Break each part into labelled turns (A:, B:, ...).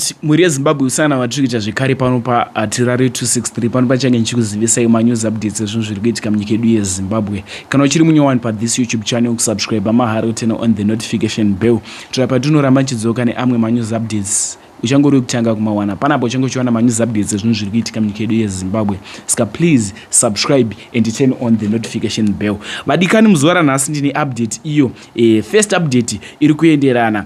A: alright, muri yeZimbabwe usana vatiri kuita zvekare pano paTirare 263 pano pachange ndichikuzivisai manews updates ezvinhu zviri kuitika munyika yedu yeZimbabwe. Kana uchiri munyowani pathis YouTube channel, kusubscribe mahara utena on the notification bell kuitira patinoramba tichidzoka neamwe manews updates uchangori kutanga kumawana panapo uchange uchiwana manews updates ezvinhu zviri kuitika munyika yedu yeZimbabwe. Saka please subscribe and turn on the notification bell. Vadikani, muzuva ranhasi ndine update iyo. First update iri kuenderana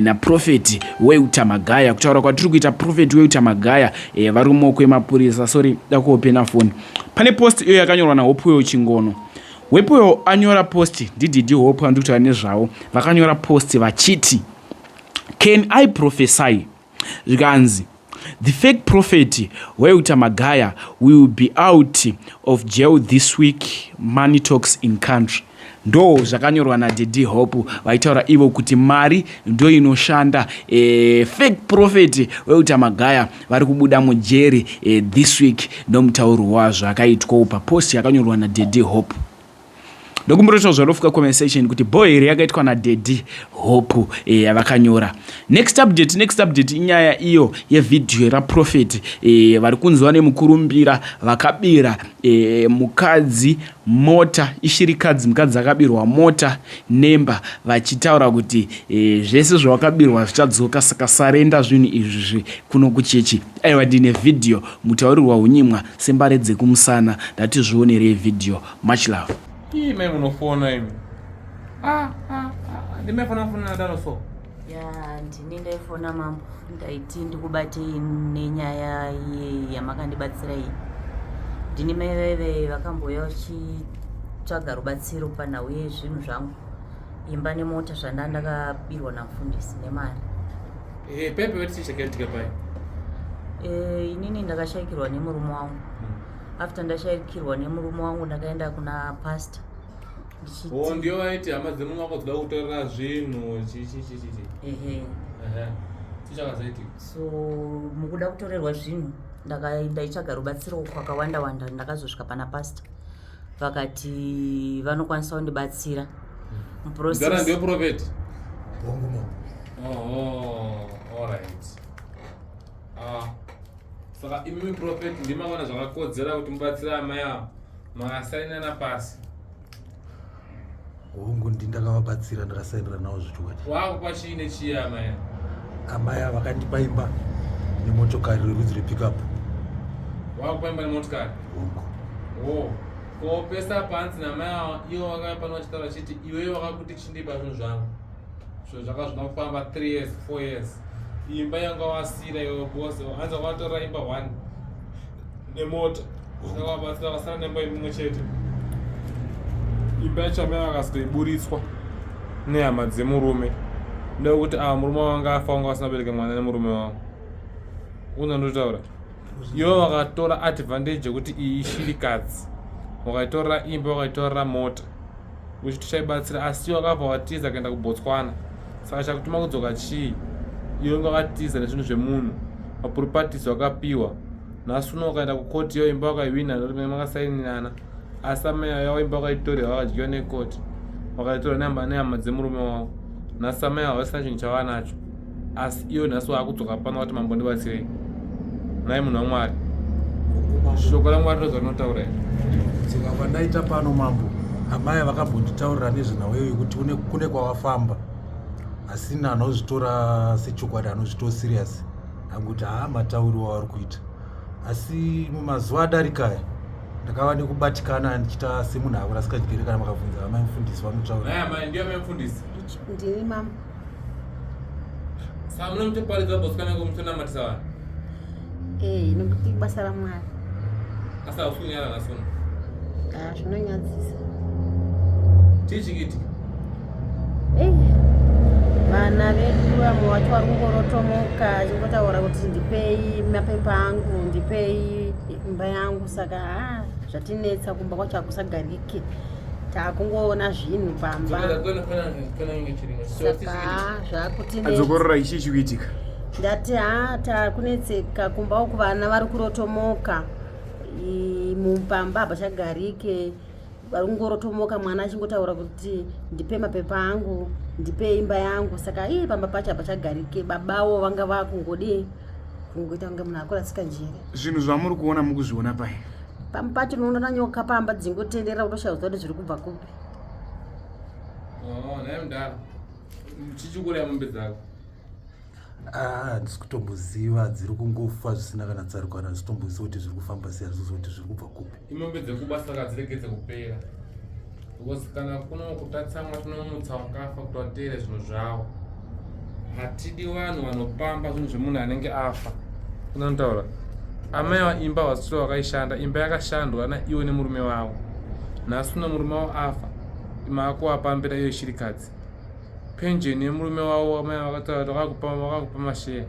A: naProfeti Weuta Magaya. Kutaura kwatiri kuita Prọfeti Weuta Magaya vari mumaoko emapurisa. Sorry, dakuopena phone. Pane post iyo yakanyorwa naHopeweyo Chingono. Hopeweyo anyora post ndididi Hope andikuti vane zvavo vakanyora post vachiti Can I prophesy? Zvikanzi the fake prophet Weuta Magaya will be out of jail this week. Money talks in country. Ndo zvakanyorwa naDD Hope vaitaura ivo kuti mari ndo inoshanda. Fake prophet Weuta Magaya vari kubuda mujeri this week. Ndo mutauro wazvo akaitwa papost yakanyorwa naDD Hope. Ndokumbototaura zvarofuka comment section kuti boy yakaitwa naDD Hope yavakanyora. Next update inyaya iyo yevidhiyo raProfeti vari kunzwa nemukurumbira vakabira mukadzi mota, ishirikadzi mukadzi akabirwa mota nemba, vachitaura kuti zvese zvawakabirwa zvichadzoka, saka sarenda zvinhu izvi kuno kuchechi. Aiwa, ndine vidhiyo mutaurirwa unyimwa sembare dzekumusana. Ndatizvionerei vidhiyo. Much love.
B: Hii mimi unofona hivi. Ndimefona dano so.
C: Ya, ndinenda ifona mambo. Ndaiti ndikubate nenyaya yamakandibatsira iyi. Ndine meveve vakamboya vachitsvaga rubatsiro panhau yezvinhu zvangu. Imba nemota zvandakabirwa namufundisi nemari.
B: Pepe weti chakaitike pai.
C: Inini ndakashayikirwa nemurume wangu. After ndashayikirwa nemurume wangu ndakaenda kuna pastor.
B: Ndio waiti hama dzemu wako dzida kutorera zvinhu chichakazaiti.
C: So mukuda kutorerwa zvinhu ndaitsvaga rubatsiro kwakawanda wanda. Ndakazosvika pana pastor vakati vanokwanisa kundibatsira muprocess.
B: Ndara ndio Prọfeti. Alright. Saka imimi Prọfeti ndimavona zvakakodzera kuti mubatsira amaya makasaina napasi.
D: Hongu ndakavabatsira ndakasainira nawo zvichwadi.
B: Wakupa chiine chiya amaya?
D: Amaya vakandipa imba nemotokari rerudzi repickup.
B: Wakupa imba nemotokari?
D: Hongu.
B: Kopesa panzi namaya iwo vakapano vachitaura chiti iwewe wakakuti chindipa zvinhu zvangu. Zvinhu zvakazvina kufamba 3 years 4 years. Imba yanga wasira iwe bosi, hanzi wakatora imba 1 nemota. Zvakabatsira vakasara nemba imwe chete. Imba yacho amaya vakazotoiburitswa nehama dzemurume. Ndekuti murume wanga afa, wanga wasina kubereka mwana nemurume wavo. Unandotaura. Ivo vakatora advantage yekuti iyi ishirikadzi. Wakaitorera imba, wakaitorera mota. Uchiti chaibatsira, asi wakabva watiza kuenda kuBotswana. Saka chakutuma kudzoka chii? Iwe wakatiza nezvinhu zvemunhu. Maproperties wakapiwa. Nhasi uno wakaenda kukoti iyo imba wakaiwina ndokuti makasainirana. Asi amaya yavo imba wakaitorera wakadyiwa nekoti. Wakaitora nehama dzemurume wavo. Nhasi amaya havasina chinhu chavanacho. Asi iyo nhasi wakudzoka pano wakati mambondibatsirei. Nai munhu waMwari. Shoko raMwari ndozvanotaura.
D: Saka pandaita pano mambo, amaya vakambonditaurira nezvenhau iyoyo kuti kune kwawafamba. Asina anozvitora sechokwadi, anozvitora serious. Anguti matauri wavari kuita. Asi mumazuva adarikaya ndakava nekubatikana ndichita semunhu akurasikadyere kana makabvunza amai mufundisi vanotaura.
B: Amai ndio amai mufundisi.
C: Ndini mama.
B: Saka munomutoparidza Botswana kumutonamatisa vanhu.
C: Nokuti basa raMwari.
B: Asa usunyara nasona.
C: Zvinonyadzisa.
B: Tichikiti.
C: Vana vedu vamwe vacho vari kungorotomoka achingotaura kuti ndipei mapepa angu, ndipei imba yangu. Saka zvatinetsa kumba kwacho hakusagariki. Takungoona zvinhu pamba. Saka zvakutinetsa.
A: Adzokorora ichi chikuitika.
C: Ndati takunetseka kumba uku, vana vari kurotomoka. Mupamba hapachagarike. Vari kungorotomoka, mwana achingotaura kuti ndipe mapepa angu, ndipei imba yangu. Saka pamba pacho hapachagarike. Babawo vanga vakungodi kungoita kunge munhu akurasika njere.
A: Zvinhu zvamuri kuona mukuzviona pai?
C: Pamba pacho unoona nyoka pamba dzingotenderera kutoshaudza kuti zviri kubva kupi.
B: Naye mudaro chichikura mombe dzako
D: handisi kutomboziva, dziri kungofa zvisina kana tsarukana, handisi kutomboziva kuti zviri kufamba sei, handisi kuti zviri kubva kupi.
B: imombe dzekuba saka dziregedze kupera because kana kuno kutatsamwa tinomutsa wakafa kuti wateere zvinhu zvavo. Hatidi vanhu vanopamba zvinhu zvemunhu anenge afa. Unotaura amai vaimba wasiro wakaishanda, imba yakashandwa naiwo nemurume wavo. Nhasi una murume wavo afa, mako wapambira iyo shirikadzi. Penjeni yemurume wavo amai vakataura kuti wakakupa masheya,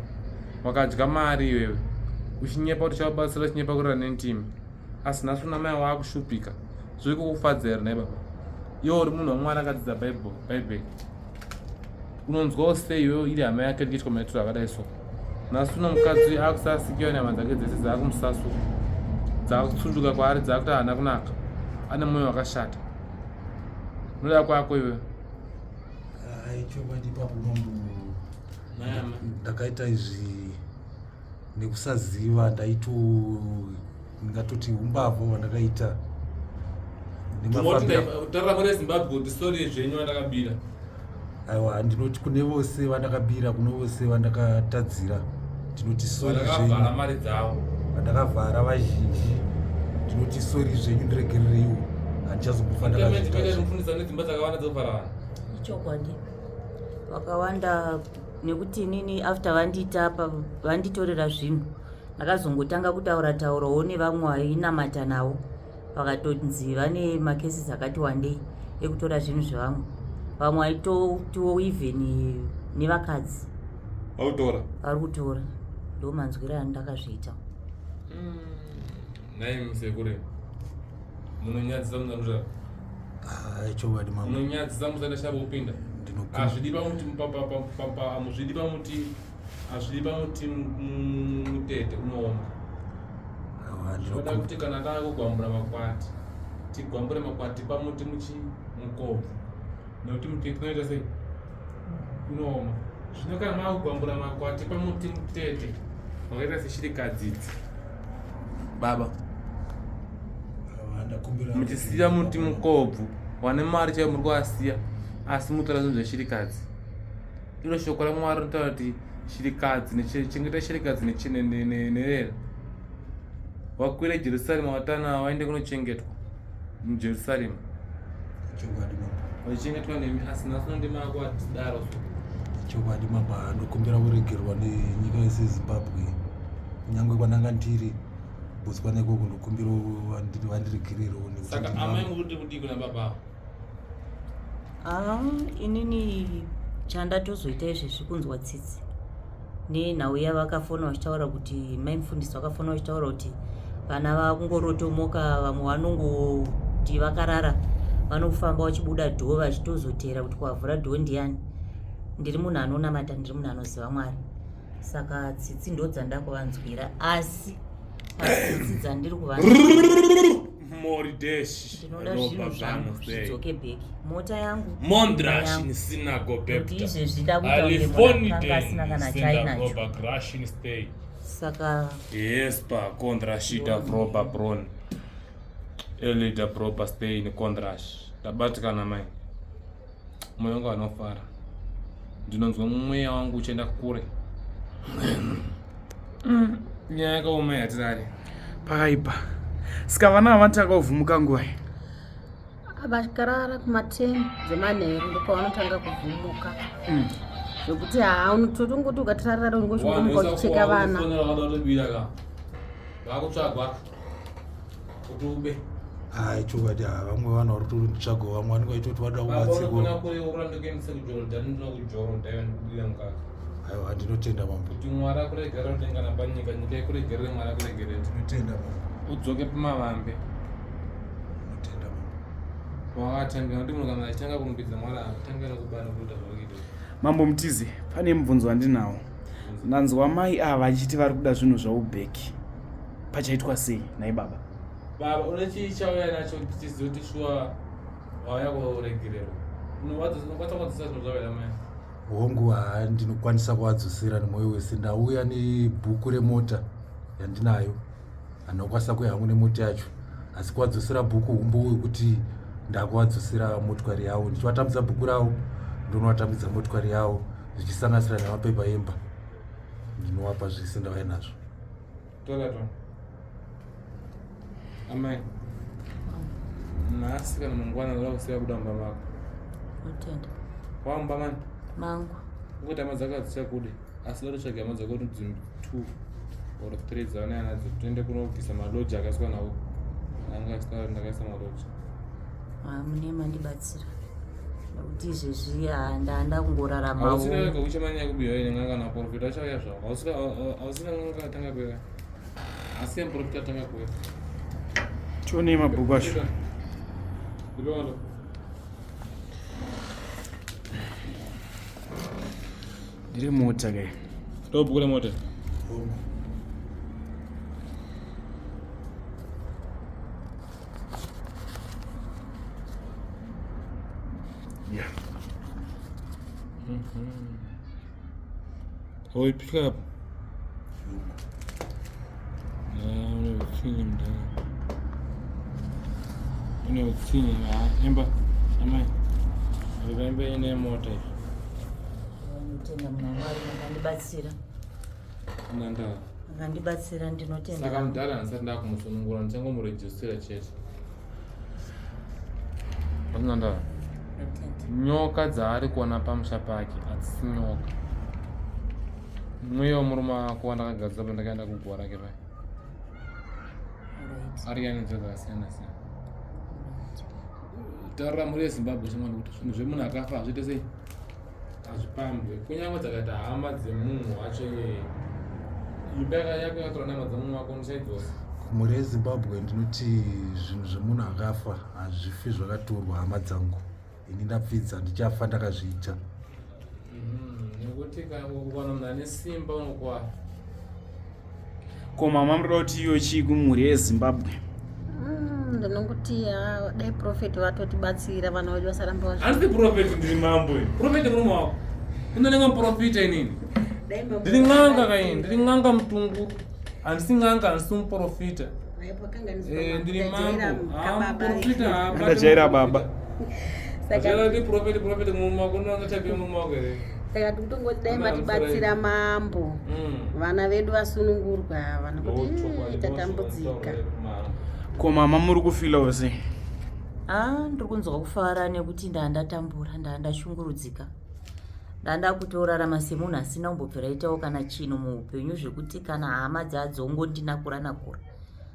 B: wakadya mari iwewe uchinyepa kuti chabatsira chinyepa kurira nentimi. Asi nhasi una mai waakushupika, zviri kukufadza here nai baba? Iwo uri munhu wamwari akadzidza bhaibheri, unonzwawo sei iwewe iri hama yake ndichitwa maitiro akadai so? Nhasi uno mukadzi akusasikiwa nyama dzake dzese dzaakumusasura, dzaakutsunduka kwaari, dzaakuti haana kunaka, ane mwoyo wakashata. Unoda kwako iwewe?
D: Chokwadi ipapo ndakaita izvi nekusaziva, ndingatoti umbavha hwandakaita.
B: Taura muri Zimbabwe kuti stori zvenyu vandakabira.
D: Aiwa, ndinoti kune vose vandakabira, kune vose vandakatadzira, ndinoti sori zvenyu.
B: Vandakavhara mari dzavo,
D: vandakavhara vazhinji, ndinoti sori zvenyu ndiregerereiwo, handichazokufa ndakazvita.
B: Mufundisa nedzimba dzakawanda dzokuvhara vanhu.
E: Ichokwadi vakawanda, nekuti inini after vandita apa vanditorera zvinhu, ndakazongotanga kutaura taurawo nevamwe vainamata navo, vakatonzi vane makesi akati wandei ekutora zvinhu zvevamwe. Vamwe vaitotiwo even nevakadzi vari kutora. Ndo manzwiro andakazviita.
B: Nai musekure munonyadzisa munaruzha.
D: Chokwadi mama,
B: Munonyadzisa musana shabo kupinda. Hazvidi pamuti hamuzvidi pamuti, hazvidi pamuti mutete unooma. Zvinoda kuti kana taakugwambura makwati, tigwambure makwati pamuti mukobvu, nekuti mutete unoita sei? Unooma. Zvino kana maakugwambura makwati pamuti mutete wakaita seshirikadzidzi, baba muchisiya muti mukobvu wane mari chaiyo muri kuasiya, asi mutora zvinhu zveshirikadzi. Iro shoko raMwari rinotaura kuti shirikadzi, chengeta shirikadzi nerera. Wakwira Jerusarema watana waende kunochengetwa muJerusarema. Wachengetwa nemi, asi nhasi unondima ako atidaro so.
D: Chokwadi mama, ndokumbira kuregerwa nenyika yese Zimbabwe, kunyangwe kwananga ndiri Botswana ikoko, ndokumbira vandiregererewo.
B: Saka amai muri kuti kuna baba?
E: Inini chandatozoita izvezvi kunzwa tsitsi nenhau yavakafona vachitaura kuti mai mufundisi vakafona vachitaura kuti vana vakungorotomoka, vamwe vanongoti vakarara vanofamba vachibuda dhoo vachitozotera kuti kwavhura dhoo ndiani. Ndiri munhu anonamata, ndiri munhu anoziva Mwari, saka tsitsi ndo dzandakuvanzwira. Asi tsitsi dzandiri kuvanzwira ndinoda zvinhu zvangu zvidzoke bheki, mota yangu
B: Mondrashin Synagogue
E: kuti izvezvi ndakuita kunge munhu akanga asina kana chainacho. Saka
B: Espa Kondrashita Propa Pron Elida Propa Stein Kondrash. Tabatikana mai, mwoyo wangu anofara, ndinonzwa mweya wangu uchienda kure. Nyaya yakaoma yatirari
A: Pakaipa. Saka vana vanotanga kuvhumuka nguva.
C: Vakarara kuma10 dzemanheru ndopovanotanga kuvhumuka. Zvokuti unototi ukatirarara ungosvika kucheka vana.
B: vakutsvagwa kuti ube.
D: Chokwadi vamwe vanhu vari kutotsvagawo, vamwe vanenge vaitoti vada kubatsirwa.
B: Kurandokuendesa kuJorodhani, ndinokuJorodhani ndikudira mukaka.
D: Aiwa, ndinotenda mambo.
B: Kuti Mwari akuregerera kudenga napanyika, nyika ikuregerere, Mwari akuregerere.
D: Ndinotenda mambo.
B: Udzoke pamavambe.
D: Ndinotenda mambo.
B: Wakatangira kuti munhu kana achitanga kurumbidza Mwari atanga nekubana kuita zvavakaita.
A: Mambo Mutizi, pane mubvunzo wandinawo. Nanzwa mai ava achiti vari kuda zvinhu zvaubheki. Pachaitwa sei nai baba?
B: Baba, une chii chauya nacho tichiziva kuti shuwa wauya kuregererwa? unokwanisa kuwadzosera zvinhu zvavo here amai?
D: hongu ndinokwanisa kuvadzosera nemwoyo wese. Ndauya nebhuku remota yandinayo, handinokwanisa kuya hangu nemota yacho, asi kuvadzosera bhuku humbo wekuti ndakuvadzosera motikari yavo. Ndichivatambidza bhuku ravo ndonovatambidza motikari yavo, zvichisanganisira nemapepa emba ndinovapa zvese ndavai nazvo.
B: Torato amai, nhasi kana mangwana ndoda kusiya kuda mumba mako.
E: Utenda
B: Wamumba mani?
E: mangu
B: Ngokuti hama dzako hadzichakude, asi doda kutsvaga hama dzako kuti dzimwe 2 or 3 dzavanaya nadzo tiende kunobvisa maloji akaiswa nawo. Anga asitaura kuti ndakaisa maloji.
E: mune mandibatsira nokuti izvezvi handanda kungoraramawo.
B: Hausina wega uchimanya kubiwa ine nganga naprofita achauya zvavo. Hausina nganga atanga kuwera. Asi muprofita atanga kuwera.
A: Tionei mabhuku acho.
B: Ndipewato.
A: Ndiri mota kai.
B: Ndobhuku remota.
A: Yeah.
B: Oi, pick up. Une utsinye mdana. Une utsinye emba amai. Rivembe ine mota.
E: Ndinotenda muna Mwari makandibatsira.
B: Nanda.
E: Makandibatsira ndinotenda.
B: Saka mudhara handisati ndakumusunungura ndichangomuregistera chete. Nanda.
E: Ndinotenda.
B: Nyoka dzaari kuona pamusha pake hadzisi nyoka. Mweyo murume wako wandakagadzira pandakaenda kugwara ke pai.
E: Alright.
B: Ari ane nzira dzakasiyana siyana. Taurira muri yeZimbabwe chimwana kuti zvinhu zvemunhu akafa hazviite sei? Hazvipambwe. Kunyange dzakaita hama dzemunhu wacho iyeye. Imba yako yakatora nhama dzemunhu wako ndichaidzosa.
D: Mhuri yeZimbabwe ndinoti zvinhu zvemunhu akafa hazvifi zvakatorwa hama dzangu. Ini ndapfidza ndichafa ndakazviita.
B: Nekuti kana munhu ane simba unokuwara.
A: Ko mama munoda kuti iyo chii kumhuri yeZimbabwe?
C: Ndinongoti dai profeti vatotibatsira vana vedu vasaramba vazvi.
B: Handisi profeti, ndiri mambo. Profeti murume wako. Unonenge muprofita inini. Ndiri n'anga kaini, ndiri n'anga mutunguru. Handisi n'anga, handisi muprofita. Ndiri mambo. Muprofita hapa.
A: Ndajaira baba.
B: Saka ndi profeti murume wako ndinotape murume wako here.
C: Saka tikutongoti dai matibatsira mambo. Vana vedu vasunungurwa, vana kuti tatambudzika.
A: Ko mama muri kufilawo sei?
E: Ndiri kunzwa kufara nekuti ndandatambura, ndandashungurudzika. Ndanda kutorarama semunhu asina kumbobvira itawo kana chinhu muupenyu zvekuti kana hama dzadzongondinakura nakura.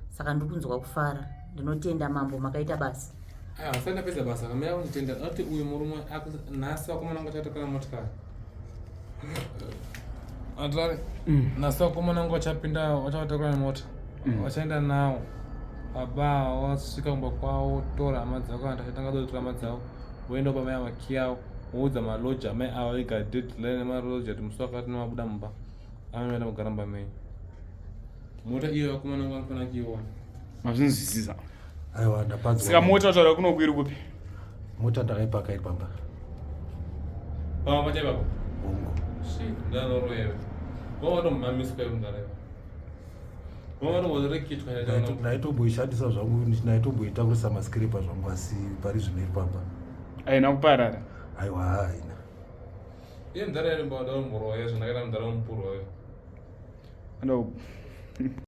E: Saka ndiri kunzwa kufara. Ndinotenda mambo makaita basa.
B: Asati ndapedza basa kamera kunditenda ati uyu murume nhasi vakomana vangu vachatakura motikari. Atari nhasi vakomana vangu vachapinda vachavatakura nemota. Vachaenda nawo. Baba wasvika kumba kwavo tora hama dzako andachatanga dotora hama dzavo. Voenda pamai amaki yavo. Voudza maloji amai avo vega deadline nemaloji ati musi wakati nemabuda mumba. Anoenda kugara mumba menyu. Mota iyo vakomana vangu vanofanira kuiona.
A: Mazvinzwisisa.
D: Aiwa ndapanzwa.
A: Saka mota taura kunokwiri kupi?
D: Mota ndakaipaka iri pamba.
B: Pamba pachaipapa?
D: Hongu.
B: Shit, ndanoroyewe. Wavatomhamiswa ivo mundarayiva. Wavatomboreketwa yachaona.
D: Ndaitomboishandisa zvangu, ndaitomboitakurisa maskiripa zvangu asi pari zvino iri pamba.
A: Haina kuparara.
D: Aiwa haina.
B: Iye mundarayiva ndimboda muroya zvandakaita mundarayiva mupurwa iwe.